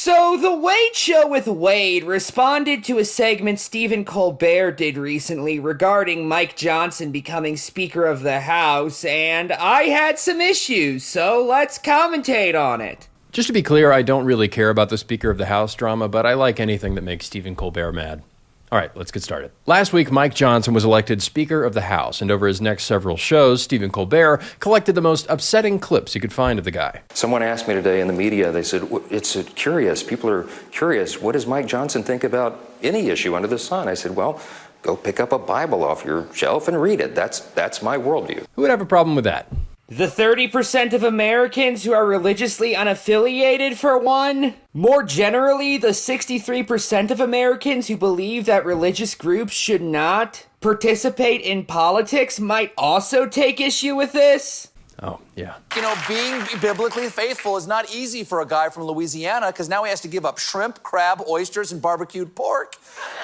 So, The Wade Show with Wade responded to a segment Stephen Colbert did recently regarding Mike Johnson becoming Speaker of the House, and I had some issues, so let's commentate on it. Just to be clear, I don't really care about the Speaker of the House drama, but I like anything that makes Stephen Colbert mad. All right, let's get started. Last week, Mike Johnson was elected Speaker of the House, and over his next several shows, Stephen Colbert collected the most upsetting clips he could find of the guy. Someone asked me today in the media, they said, it's curious, people are curious, what does Mike Johnson think about any issue under the sun? I said, well, go pick up a Bible off your shelf and read it. That's my worldview. Who would have a problem with that? The 30% of Americans who are religiously unaffiliated, for one. More generally, the 63% of Americans who believe that religious groups should not participate in politics might also take issue with this. Oh, yeah. You know, being biblically faithful is not easy for a guy from Louisiana because now he has to give up shrimp, crab, oysters, and barbecued pork.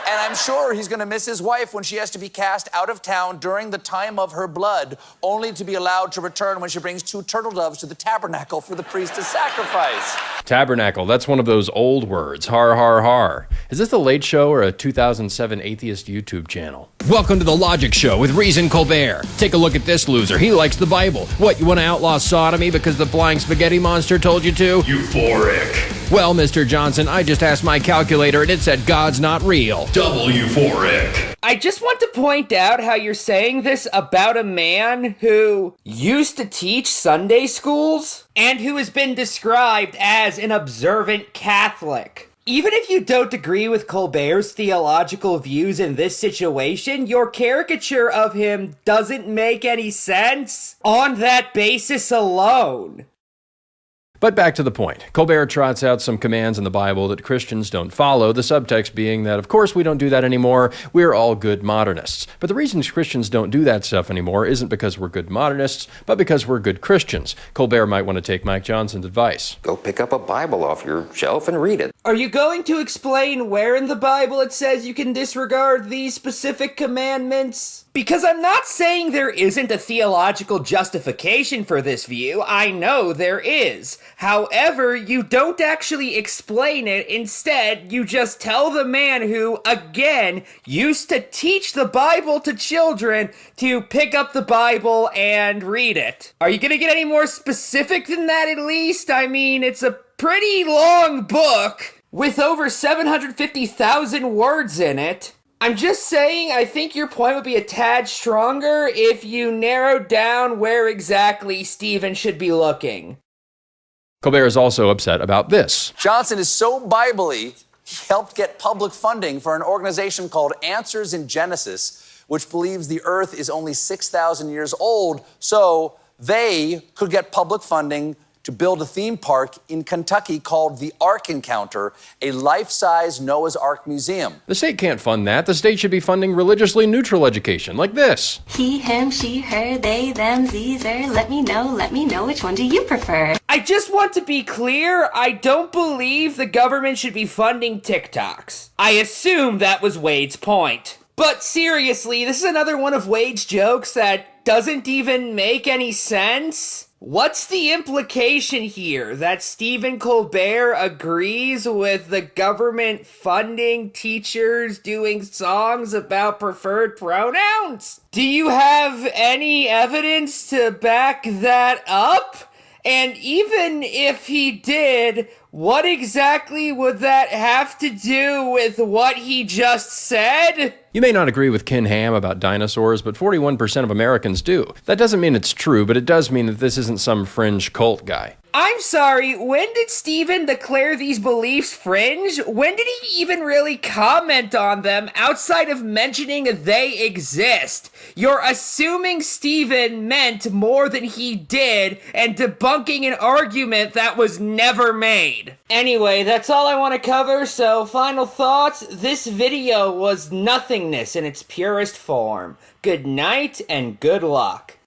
And I'm sure he's going to miss his wife when she has to be cast out of town during the time of her blood, only to be allowed to return when she brings 2 turtle doves to the tabernacle for the priest to sacrifice. Tabernacle, that's one of those old words. Har, har, har. Is this the Late Show or a 2007 Atheist YouTube channel? Welcome to the Logic Show with Reason Colbert. Take a look at this loser. He likes the Bible. What, you want to outlaw sodomy because the flying spaghetti monster told you to? Euphoric. Well, Mr. Johnson, I just asked my calculator and it said God's not real. Double euphoric. I just want to point out how you're saying this about a man who used to teach Sunday schools and who has been described as an observant Catholic. Even if you don't agree with Colbert's theological views in this situation, your caricature of him doesn't make any sense on that basis alone. But back to the point. Colbert trots out some commands in the Bible that Christians don't follow, the subtext being that, of course, we don't do that anymore. We're all good modernists. But the reason Christians don't do that stuff anymore isn't because we're good modernists, but because we're good Christians. Colbert might want to take Mike Johnson's advice. Go pick up a Bible off your shelf and read it. Are you going to explain where in the Bible it says you can disregard these specific commandments? Because I'm not saying there isn't a theological justification for this view. I know there is. However, you don't actually explain it. Instead, you just tell the man who, again, used to teach the Bible to children to pick up the Bible and read it. Are you gonna get any more specific than that at least? I mean, it's a pretty long book with over 750,000 words in it. I'm just saying, I think your point would be a tad stronger if you narrowed down where exactly Stephen should be looking. Colbert is also upset about this. Johnson is so Bible-y, he helped get public funding for an organization called Answers in Genesis, which believes the earth is only 6,000 years old, so they could get public funding to build a theme park in Kentucky called the Ark Encounter, a life-size Noah's Ark museum. The state can't fund that. The state should be funding religiously neutral education, like this. He, him, she, her, they, them, these, er. Let me know, which one do you prefer? I just want to be clear, I don't believe the government should be funding TikToks. I assume that was Wade's point. But seriously, this is another one of Wade's jokes that doesn't even make any sense. What's the implication here? That Stephen Colbert agrees with the government funding teachers doing songs about preferred pronouns? Do you have any evidence to back that up? And even if he did, what exactly would that have to do with what he just said? You may not agree with Ken Ham about dinosaurs, but 41% of Americans do. That doesn't mean it's true, but it does mean that this isn't some fringe cult guy. I'm sorry, when did Stephen declare these beliefs fringe? When did he even really comment on them outside of mentioning they exist? You're assuming Stephen meant more than he did and debunking an argument that was never made. Anyway, that's all I want to cover, so final thoughts. This video was nothingness in its purest form. Good night and good luck.